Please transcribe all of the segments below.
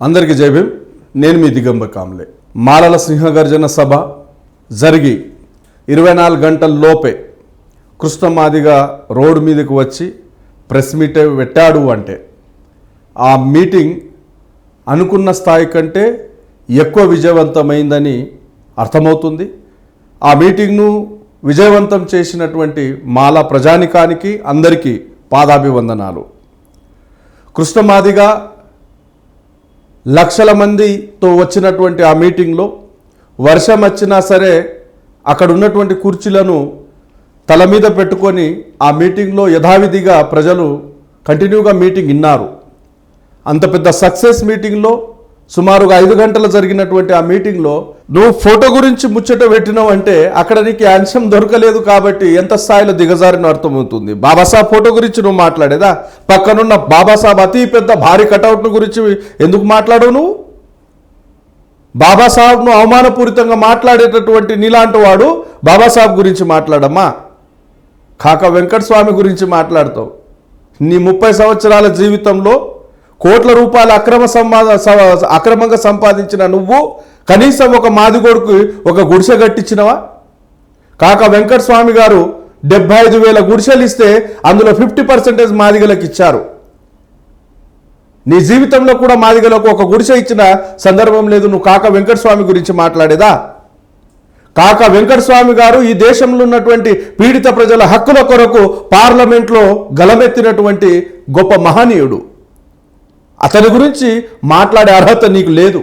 అందరికీ జై భీమ్. నేను మీ దిగంబ కామ్లే. మాలల సింహగర్జన సభ జరిగి 24 గంటల లోపే కృష్ణమాదిగ రోడ్డు మీదకి వచ్చి ప్రెస్ మీట్ పెట్టాడు అంటే ఆ మీటింగ్ అనుకున్న స్థాయి కంటే ఎక్కువ విజయవంతమైందని అర్థమవుతుంది. ఆ మీటింగ్ను విజయవంతం చేసినటువంటి మాల ప్రజానికానికి అందరికీ పాదాభివందనాలు. కృష్ణమాదిగ లక్షల మందితో వచ్చినటువంటి ఆ మీటింగ్లో వర్షం వచ్చినా సరే అక్కడ ఉన్నటువంటి కుర్చీలను తల మీద పెట్టుకొని ఆ మీటింగ్లో యథావిధిగా ప్రజలు కంటిన్యూగా మీటింగ్ విన్నారు. అంత పెద్ద సక్సెస్ మీటింగ్లో సుమారుగా 5 గంటలు జరిగినటువంటి ఆ మీటింగ్లో నువ్వు ఫోటో గురించి ముచ్చట పెట్టినావు అంటే అక్కడ నీకు అంశం దొరకలేదు కాబట్టి ఎంత స్థాయిలో దిగజారిన అర్థమవుతుంది. బాబాసాహెబ్ ఫోటో గురించి నువ్వు మాట్లాడేదా? పక్కనున్న బాబాసాహెబ్ అతి పెద్ద భారీ కటౌట్ను గురించి ఎందుకు మాట్లాడవు? నువ్వు బాబాసాహెబ్ను అవమానపూరితంగా మాట్లాడేటటువంటి నీలాంటి వాడు బాబాసాహెబ్ గురించి మాట్లాడమ్మా. కాకా వెంకటస్వామి గురించి మాట్లాడతావు. నీ 30 సంవత్సరాల జీవితంలో కోట్ల రూపాయల అక్రమంగా సంపాదించిన నువ్వు కనీసం ఒక మాదిగోడుకు ఒక గుడిసె కట్టించినవా? కాకా వెంకటస్వామి గారు 75,000 గుడిసెలు ఇస్తే అందులో 50% మాదిగలకు ఇచ్చారు. నీ జీవితంలో కూడా మాదిగలకు ఒక గుడిసె ఇచ్చిన సందర్భం లేదు. నువ్వు కాకా వెంకటస్వామి గురించి మాట్లాడేదా? కాకా వెంకటస్వామి గారు ఈ దేశంలో ఉన్నటువంటి పీడిత ప్రజల హక్కుల కొరకు పార్లమెంట్లో గలమెత్తినటువంటి గొప్ప మహనీయుడు. అతని గురించి మాట్లాడే అర్హత నీకు లేదు.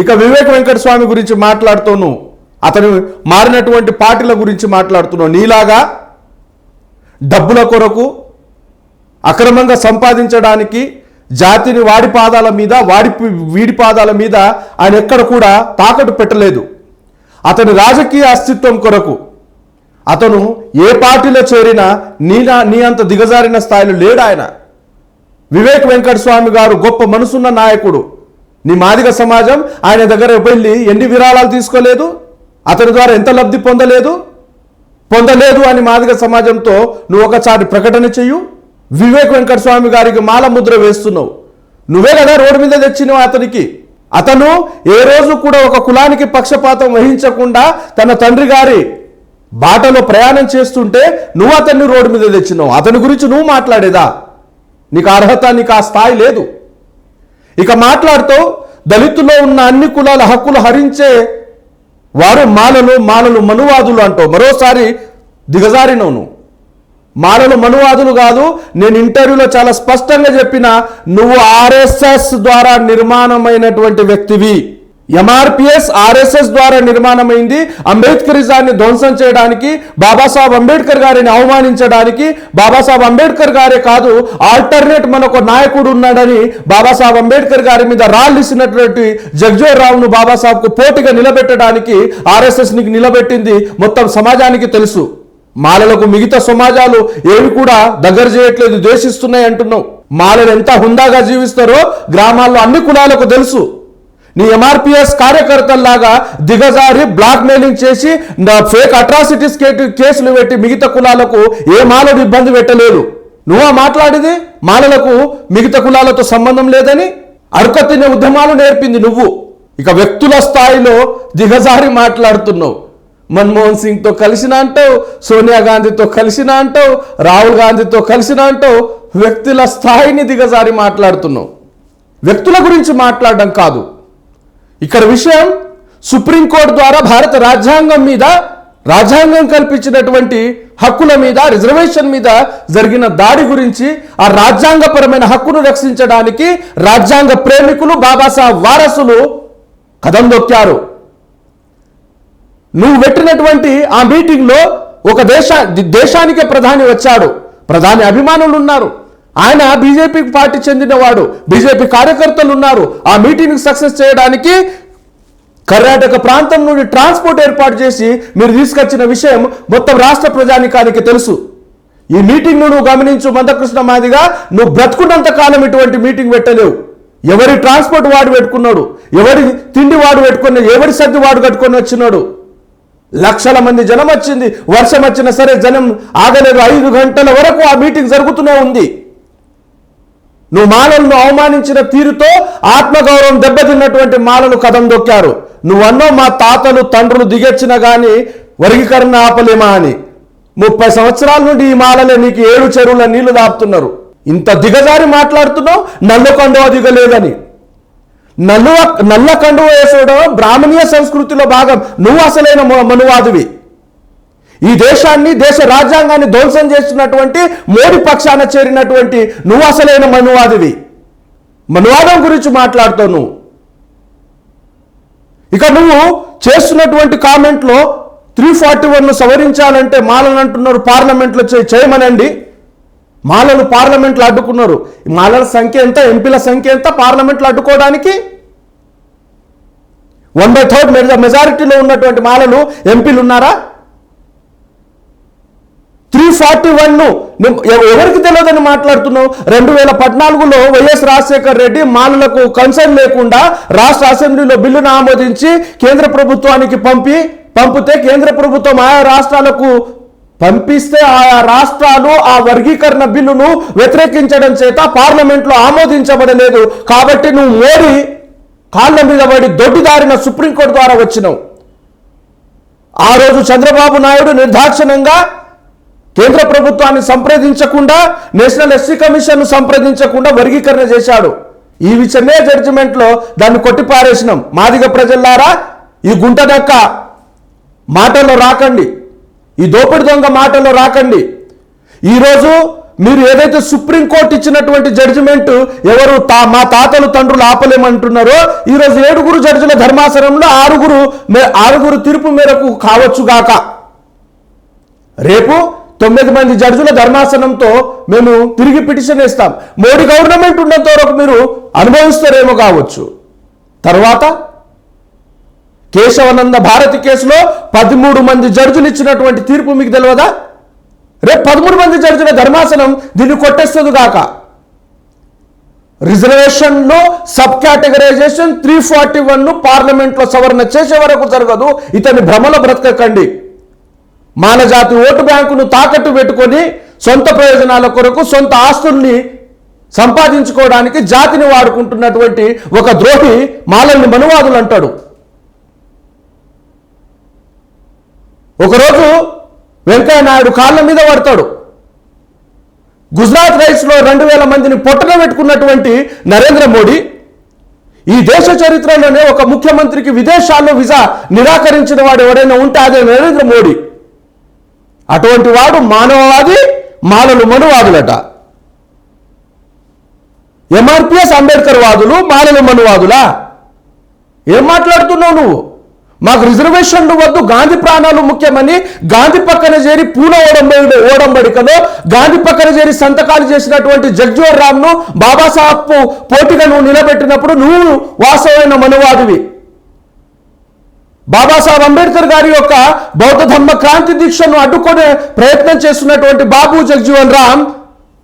ఇక వివేక్ వెంకటస్వామి గురించి మాట్లాడుతూను అతను మారినటువంటి పార్టీల గురించి మాట్లాడుతున్నావు. నీలాగా డబ్బుల కొరకు అక్రమంగా సంపాదించడానికి జాతిని వీడి పాదాల మీద ఆయన ఎక్కడ కూడా తాకట్టు పెట్టలేదు. అతని రాజకీయ అస్తిత్వం కొరకు అతను ఏ పార్టీలో చేరినా నీ అంత దిగజారిన స్థాయిలో లేడు ఆయన. వివేక్ వెంకటస్వామి గారు గొప్ప మనసున్న నాయకుడు. నీ మాదిగ సమాజం ఆయన దగ్గర వెళ్ళి ఎన్ని విరాళాలు తీసుకోలేదు, అతని ద్వారా ఎంత లబ్ధి పొందలేదు అని మాదిగ సమాజంతో నువ్వు ఒకసారి ప్రకటన చెయ్యు. వివేక్ వెంకటస్వామి గారికి మాల ముద్ర వేస్తున్నావు. నువ్వే కదా రోడ్డు మీద తెచ్చినావు అతనికి. అతను ఏ రోజు కూడా ఒక కులానికి పక్షపాతం వహించకుండా తన తండ్రి గారి బాటలో ప్రయాణం చేస్తుంటే నువ్వు అతన్ని రోడ్డు మీద తెచ్చినావు. అతని గురించి నువ్వు మాట్లాడేదా? నీకు అర్హత, నీకు ఆ స్థాయి లేదు. ఇక మాట్లాడుతూ దళితుల్లో ఉన్న అన్ని కులాల హక్కులు హరించే వారు మాలలు మనువాదులు అంటావు. మరోసారి దిగజారినవు. మాలలు మనువాదులు కాదు. నేను ఇంటర్వ్యూలో చాలా స్పష్టంగా చెప్పిన, నువ్వు ఆర్ఎస్ఎస్ ద్వారా నిర్మాణమైనటువంటి వ్యక్తివి. ఎంఆర్పిఎస్ ఆర్ఎస్ఎస్ ద్వారా నిర్మాణమైంది. అంబేద్కరిజాన్ని ధ్వంసం చేయడానికి, బాబాసాహెబ్ అంబేద్కర్ గారిని అవమానించడానికి. బాబాసాహెబ్ అంబేద్కర్ గారే కాదు, ఆల్టర్నేట్ మనకు నాయకుడు ఉన్నాడని బాబాసాహెబ్ అంబేద్కర్ గారి మీద రాళ్ళు ఇచ్చినటువంటి జగ్జీవన్ రావును బాబాసాహెబ్కు పోటీగా నిలబెట్టడానికి ఆర్ఎస్ఎస్ నీకు నిలబెట్టింది మొత్తం సమాజానికి తెలుసు. మాలలకు మిగతా సమాజాలు ఏవి కూడా దగ్గర చేయట్లేదు, ద్వేషిస్తున్నాయి అంటున్నావు. మాలలు ఎంత హుందాగా జీవిస్తారో గ్రామాల్లో అన్ని కులాలకు తెలుసు. నీ ఎంఆర్పిఎస్ కార్యకర్తల్లాగా దిగజారి బ్లాక్ మెయిలింగ్ చేసి ఫేక్ అట్రాసిటీస్ కేసులు పెట్టి మిగతా కులాలకు ఏ మాలను ఇబ్బంది పెట్టలేదు. నువ్వు మాట్లాడేది మాలలకు మిగతా కులాలతో సంబంధం లేదని అడుకతినే ఉద్యమాలు నేర్పింది నువ్వు. ఇక వ్యక్తుల స్థాయిలో దిగజారి మాట్లాడుతున్నావు. మన్మోహన్ సింగ్తో కలిసిన అంటావు, సోనియా గాంధీతో కలిసిన అంటావు, రాహుల్ గాంధీతో కలిసిన అంటావు. వ్యక్తుల స్థాయిని దిగజారి మాట్లాడుతున్నావు. వ్యక్తుల గురించి మాట్లాడడం కాదు ఇక్కడ విషయం. సుప్రీంకోర్టు ద్వారా భారత రాజ్యాంగం కల్పించినటువంటి హక్కుల మీద, రిజర్వేషన్ మీద జరిగిన దాడి గురించి, ఆ రాజ్యాంగపరమైన హక్కును రక్షించడానికి రాజ్యాంగ ప్రేమికులు, బాబాసాహెబ్ వారసులు కదం దొక్కారు. నువ్వు పెట్టినటువంటి ఆ మీటింగ్లో ఒక దేశానికే ప్రధాని వచ్చాడు. ప్రధాని అభిమానులు ఉన్నారు. ఆయన బీజేపీ పార్టీ చెందినవాడు. బీజేపీ కార్యకర్తలు ఉన్నారు. ఆ మీటింగ్ సక్సెస్ చేయడానికి కర్ణాటక ప్రాంతం నుండి ట్రాన్స్పోర్ట్ ఏర్పాటు చేసి మీరు తీసుకొచ్చిన విషయం మొత్తం రాష్ట్ర ప్రజానికానికి తెలుసు. ఈ మీటింగ్ను నువ్వు గమనించు. మందకృష్ణ మాదిగా నువ్వు బ్రతుకున్నంత కాలం ఇటువంటి మీటింగ్ పెట్టలేవు. ఎవరి ట్రాన్స్పోర్ట్ వాడు పెట్టుకున్నాడు, ఎవరి తిండి వాడు పెట్టుకున్నాడు, ఎవరి సర్ది వాడు కట్టుకొని వచ్చినాడు. లక్షల మంది జనం వచ్చింది. వర్షం వచ్చినా సరే జనం ఆగలేదు. 5 గంటల వరకు ఆ మీటింగ్ జరుగుతూనే ఉంది. నువ్వు మాలలను అవమానించిన తీరుతో ఆత్మగౌరవం దెబ్బతిన్నటువంటి మాలలు కదం దొక్కారు. నువ్వన్నో మా తాతలు తండ్రులు దిగొచ్చినా కానీ వర్గీకరణ ఆపలేమా అని. 30 సంవత్సరాల నుండి ఈ మాలలే నీకు 7 చెరువుల నీళ్లు దాపుతున్నారు. ఇంత దిగజారి మాట్లాడుతున్నావు నల్ల కండువ దిగలేదని. నల్ల కండువ వేసడం బ్రాహ్మణీయ సంస్కృతిలో భాగం. నువ్వు అసలైన మనువాదివి. ఈ దేశాన్ని, దేశ రాజ్యాంగాన్ని ధ్వంసం చేస్తున్నటువంటి మోడీ పక్షాన చేరినటువంటి నువ్వు అసలైన మనువాదివి. మనువాదం గురించి మాట్లాడుతావు నువ్వు. ఇక నువ్వు చేస్తున్నటువంటి కామెంట్లో 341ను సవరించాలంటే మాలను అంటున్నారు పార్లమెంట్లో చేయమనండి. మాలలు పార్లమెంట్లో అడ్డుకున్నారు. మాలల సంఖ్య ఎంత, ఎంపీల సంఖ్య ఎంత పార్లమెంట్లో అడ్డుకోవడానికి? 1/3 మెజారిటీలో ఉన్నటువంటి మాలలు ఎంపీలు ఉన్నారా? 341ను ఎవరికి తెలియదని మాట్లాడుతున్నావు? 2014లో వైఎస్ రాజశేఖర రెడ్డి మాలలకు కన్సర్న్ లేకుండా రాష్ట్ర అసెంబ్లీలో బిల్లును ఆమోదించి కేంద్ర ప్రభుత్వానికి పంపితే కేంద్ర ప్రభుత్వం ఆయా రాష్ట్రాలకు పంపిస్తే ఆయా రాష్ట్రాలు ఆ వర్గీకరణ బిల్లును వ్యతిరేకించడం చేత పార్లమెంట్లో ఆమోదించబడలేదు. కాబట్టి నువ్వు మోడీ కాళ్ళ మీద పడి దొడ్డిదారిన సుప్రీంకోర్టు ద్వారా వచ్చినావు. ఆ రోజు చంద్రబాబు నాయుడు నిర్దాక్షిణ్యంగా కేంద్ర ప్రభుత్వాన్ని సంప్రదించకుండా, నేషనల్ ఎస్సీ కమిషన్ సంప్రదించకుండా వర్గీకరణ చేశాడు. ఈ విషయమే జడ్జిమెంట్లో దాన్ని కొట్టిపారేసినాం. మాదిగ ప్రజల్లారా, ఈ గుంటనక్క మాటల్లో రాకండి, ఈ దోపిడి దొంగ మాటల్లో రాకండి. ఈరోజు మీరు ఏదైతే సుప్రీంకోర్టు ఇచ్చినటువంటి జడ్జిమెంట్ ఎవరు మా తాతలు తండ్రులు ఆపలేమంటున్నారో, ఈరోజు 7 జడ్జిల ధర్మాసనంలో 6 తీర్పు మేరకు కావచ్చుగాక. రేపు 9 మంది జడ్జిల ధర్మాసనంతో మేము తిరిగి పిటిషన్ వేస్తాం. మోడీ గవర్నమెంట్ ఉన్నంత వరకు మీరు అనుభవిస్తారేమో కావచ్చు. తర్వాత కేశవానంద భారతి కేసులో 13 మంది జడ్జిలు ఇచ్చినటువంటి తీర్పు మీకు తెలియదా? రేపు 13 మంది జడ్జిల ధర్మాసనం దీన్ని కొట్టేస్తుంది గాక. రిజర్వేషన్లో సబ్ కేటగరైజేషన్ 341ను పార్లమెంట్లో సవరణ చేసే వరకు జరగదు. ఇతని భ్రమలో బ్రతకకండి. మానజాతి ఓటు బ్యాంకును తాకట్టు పెట్టుకొని సొంత ప్రయోజనాల కొరకు సొంత ఆస్తుల్ని సంపాదించుకోవడానికి జాతిని వాడుకుంటున్నటువంటి ఒక ద్రోహి మాలల్ని మనువాదులు అంటాడు. ఒకరోజు వెంకయ్య నాయుడు కాళ్ళ మీద పడతాడు. గుజరాత్ రైట్స్లో 2000 మందిని పొట్టన పెట్టుకున్నటువంటి నరేంద్ర మోడీ ఈ దేశ చరిత్రలోనే ఒక ముఖ్యమంత్రికి విదేశాల్లో వీసా నిరాకరించిన వాడు ఎవరైనా ఉంటే అదే నరేంద్ర మోడీ. అటువంటి వాడు మానవవాది, మాలలు మనువాదులట. ఎంఆర్పిఎస్ అంబేద్కర్ వాదులు, మాలలు మనువాదులా? ఏం మాట్లాడుతున్నావు నువ్వు? మాకు రిజర్వేషన్లు వద్దు, గాంధీ ప్రాణాలు ముఖ్యమని గాంధీ పక్కన చేరి పూల ఓడంబడికలో గాంధీ పక్కన చేరి సంతకాలు చేసినటువంటి జగ్జీవన్ రామ్ను బాబాసాహెబ్ పోటీగా నువ్వు నిలబెట్టినప్పుడు నువ్వు వాస్తవమైన మనువాదివి. బాబాసాహెబ్ అంబేద్కర్ గారి యొక్క బౌద్ధ ధర్మ క్రాంతి దీక్షను అడ్డుకునే ప్రయత్నం చేస్తున్నటువంటి బాబు జగ్జీవన్ రామ్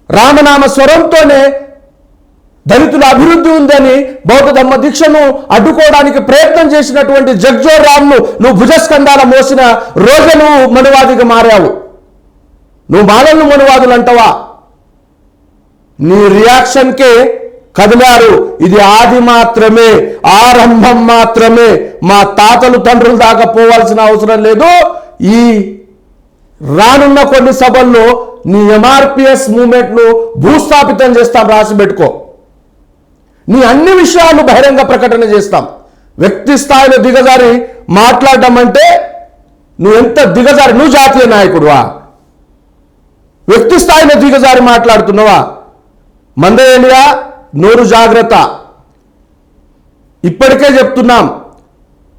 రామనామ స్వరంతోనే దళితుల అభివృద్ధి ఉందని బౌద్ధ ధర్మ దీక్షను అడ్డుకోవడానికి ప్రయత్నం చేసినటువంటి జగ్జీవన్ రామ్ను నువ్వు భుజస్కంధాల మోసిన రోజు నువ్వు మనువాదిగా మారావు. నువ్వు మాలలను మనువాదులు అంటావా? నీ రియాక్షన్కే కదిలారు. ఇది ఆది మాత్రమే, ఆరంభం మాత్రమే. మా తాతలు తండ్రులు దాకా పోవాల్సిన అవసరం లేదు. ఈ రానున్న కొన్ని సభల్లో నీ ఎంఆర్పిఎస్ మూవ్మెంట్ను భూస్థాపితం చేస్తాం, రాసి పెట్టుకో. నీ అన్ని విషయాలు బహిరంగ ప్రకటన చేస్తాం. వ్యక్తి స్థాయిలో దిగజారి మాట్లాడడం అంటే నువ్వు ఎంత దిగజారి, నువ్వు జాతీయ నాయకుడువా? వ్యక్తి స్థాయిలో దిగజారి మాట్లాడుతున్నావా? మందయ్యా, నోరు జాగ్రత్త. ఇప్పటికే చెప్తున్నాం,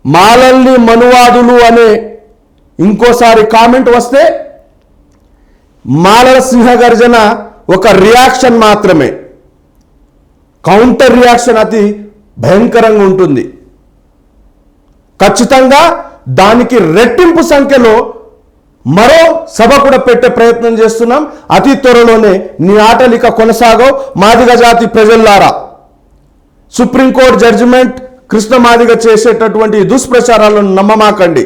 మాలల్ని మనువాదులు అనే ఇంకోసారి కామెంట్ వస్తే మాలల సింహగర్జన ఒక రియాక్షన్ మాత్రమే. కౌంటర్ రియాక్షన్ అతి భయంకరంగా ఉంటుంది. ఖచ్చితంగా దానికి రెట్టింపు సంఖ్యలో మరో సభ కూడా పెట్టే ప్రయత్నం చేస్తున్నాం. అతి త్వరలోనే నీ ఆటలిక కొనసాగో. మాదిగ జాతి ప్రజల్లారా, సుప్రీంకోర్టు జడ్జిమెంట్ కృష్ణ మాదిగ చేసేటటువంటి దుష్ప్రచారాలను నమ్మమాకండి.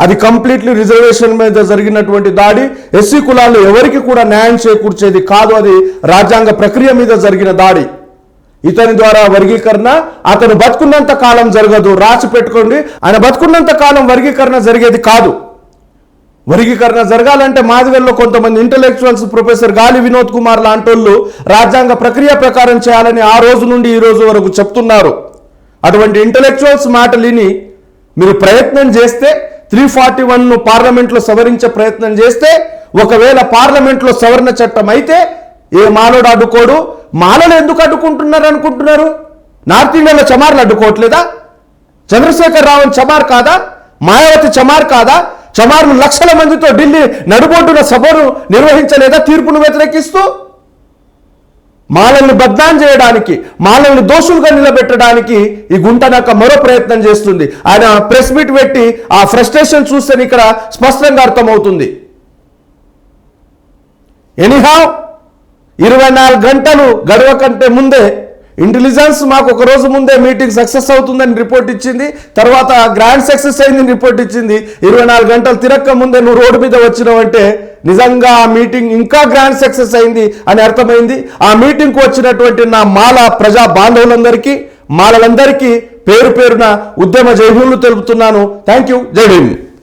అది కంప్లీట్లీ రిజర్వేషన్ మీద జరిగినటువంటి దాడి. ఎస్సీ కులాల్లో ఎవరికి కూడా న్యాయం చేకూర్చేది కాదు. అది రాజ్యాంగ ప్రక్రియ మీద జరిగిన దాడి. ఇతని ద్వారా వర్గీకరణ అతను బతుకున్నంత కాలం జరగదు. రాసి పెట్టుకోండి, ఆయన బతుకున్నంత కాలం వర్గీకరణ జరిగేది కాదు. వర్గీకరణ జరగాలంటే మాదిగల్లో కొంతమంది ఇంటలెక్చువల్స్, ప్రొఫెసర్ గాలి వినోద్ కుమార్ లాంటోళ్ళు రాజ్యాంగ ప్రక్రియ ప్రకారం చేయాలని ఆ రోజు నుండి ఈ రోజు వరకు చెప్తున్నారు. అటువంటి ఇంటలెక్చువల్స్ మాటలు విని మీరు ప్రయత్నం చేస్తే 341ను పార్లమెంట్లో సవరించే ప్రయత్నం చేస్తే, ఒకవేళ పార్లమెంట్లో సవరణ చట్టం అయితే ఏ మాలోడు అడ్డుకోడు. మాలలు ఎందుకు అడ్డుకుంటున్నారు అనుకుంటున్నారు? నార్త్ ఇండియాలో చమార్లు అడ్డుకోవట్లేదా? చంద్రశేఖర్ రావు చమార్ కాదా? మాయావతి చమార్ కాదా? చమార్లు లక్షల మందితో ఢిల్లీ నడుబొడ్డున సభను నిర్వహించలేదా తీర్పును వ్యతిరేకిస్తూ? మాలల్ని బద్నాం చేయడానికి, మాలల్ని దోషులుగా నిలబెట్టడానికి ఈ గుంటనక్క మరో ప్రయత్నం చేస్తుంది. ఆయన ప్రెస్ మీట్ పెట్టి ఆ ఫ్రస్ట్రేషన్ చూస్తే ఇక్కడ స్పష్టంగా అర్థమవుతుంది. ఎనీహౌ 24 గంటలు గడవ కంటే ముందే ఇంటెలిజెన్స్ మాకు ఒక రోజు ముందే మీటింగ్ సక్సెస్ అవుతుందని రిపోర్ట్ ఇచ్చింది. తర్వాత గ్రాండ్ సక్సెస్ అయిందని రిపోర్ట్ ఇచ్చింది. 24 గంటలు తిరక్క ముందే నువ్వు రోడ్డు మీద వచ్చినావంటే నిజంగా ఆ మీటింగ్ ఇంకా గ్రాండ్ సక్సెస్ అయింది అని అర్థమైంది. ఆ మీటింగ్కు వచ్చినటువంటి నా మాల ప్రజా బాంధవులందరికీ, మాలలందరికీ పేరు పేరున ఉద్యమ జైహులు తెలుపుతున్నాను. Thank you. జై భీమ్.